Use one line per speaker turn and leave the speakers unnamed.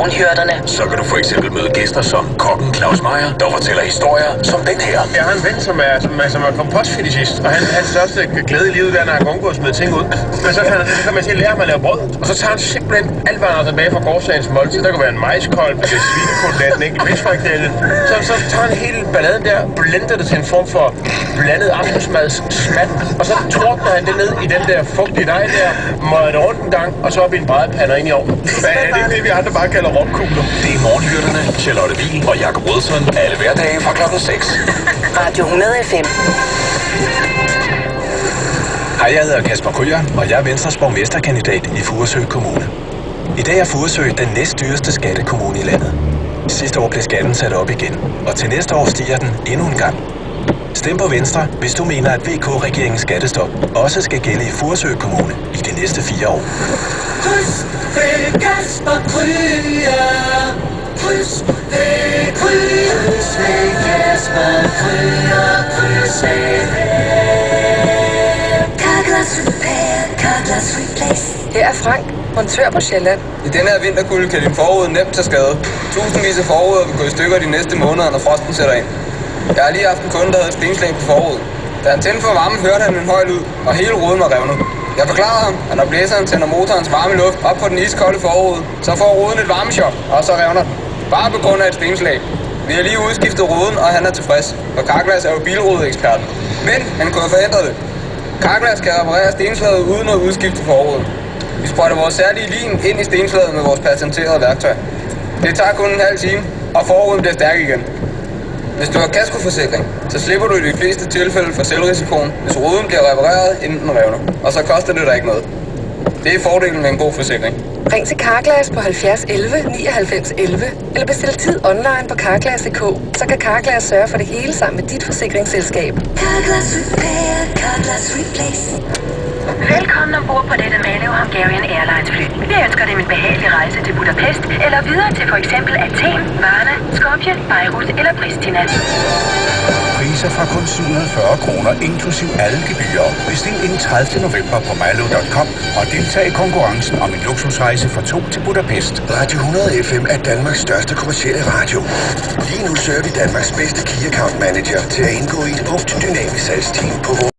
Morgenhyrderne.
Så kan du for eksempel møde gæster som kokken Claus Meyer, der fortæller historier som den her.
Jeg har en ven, som er kompostfetishist, og hans største glæde i livet er, når han kan undgå at smide ting ud. Men så kan man til at lære ham at lave brød, og så tager han simpelthen alt, hvad han har tilbage fra gårdsdagens måltid. Der kan være en majskolb, det er svinekotelet, en enkelt fiskfrikadelle. Så tager han hele balladen der, blender det til en form for blandet aftensmads smat, og så tordner han det ned i den der fugtige dej der, møder det rundt en gang, og så op i en brædepande og ind i ovnen. Hvad er det ikke det, vi andre bare kalder romkugler?
Det er Morgenhyrderne, Charlotte Wiel og Jakob Wilson. Alle hverdage fra klokken 6.
Radio 100 FM.
Hej, jeg hedder Kasper Kryger, og jeg er Venstres borgmesterkandidat i Furesø Kommune. I dag er Furesø den næstdyreste skattekommune i landet. Sidste år blev skatten sat op igen, og til næste år stiger den endnu en gang. Stem på Venstre, hvis du mener, at VK-regeringens skattestop også skal gælde i Furesø Kommune i de næste 4 år.
Kryds ved Kasper Kryger. Kryds ved kryds ved Kasper Kryger. Kryds ved Carglass Repair, Carglass Replace.
Her er Frank, montør på Sjælland.
I denne her vinterkulde kan din forrude nemt tage skade. Tusindvis af forruder vil gå i stykker de næste måneder, når frosten sætter ind. Jeg har lige haft en kunde, der havde et stenslag på forruden. Da han tændte for varmen, hørte han en høj lyd, og hele ruden var revnet. Jeg forklarede ham, at når blæseren tænder motorens varme luft op på den iskolde forrude, så får ruden et varmechok, og så revner den. Bare på grund af et stenslag. Vi har lige udskiftet ruden, og han er tilfreds, og Carglass er jo bilrudeeksperten. Men han kunne have forhindret det. Carglass kan reparere stenslaget uden at udskifte forruden. Vi sprøjter vores særlige lin ind i stenslaget med vores patenterede værktøj. Det tager kun en halv time, og forruden bliver stærk igen. Hvis du har kaskoforsikring, så slipper du i de fleste tilfælde for selvrisikoen, hvis ruden bliver repareret, inden den revner. Og så koster det dig ikke noget. Det er fordelen med en god forsikring.
Ring til Carglass på 70 11 99 11, eller bestil tid online på carglass.dk, så kan Carglass sørge for det hele sammen med dit forsikringsselskab.
Carglass Repair, Carglass Replace.
Velkommen ombord på dette Malev Hungarian Airlines fly. Vi ønsker dem en behagelig rejse til Budapest, eller videre til for eksempel Athen, Varna, Skopje, Beirut eller Pristina.
Priser fra kun 740 kroner, inklusiv alle gebyrer. Bestil inden 30. november på milo.com og deltag i konkurrencen om en luksusrejse for 2 til Budapest.
Radio 100 FM er Danmarks største kommercielle radio. Lige nu søger vi Danmarks bedste Key Account Manager til at indgå i et dynamisk salgsteam på vores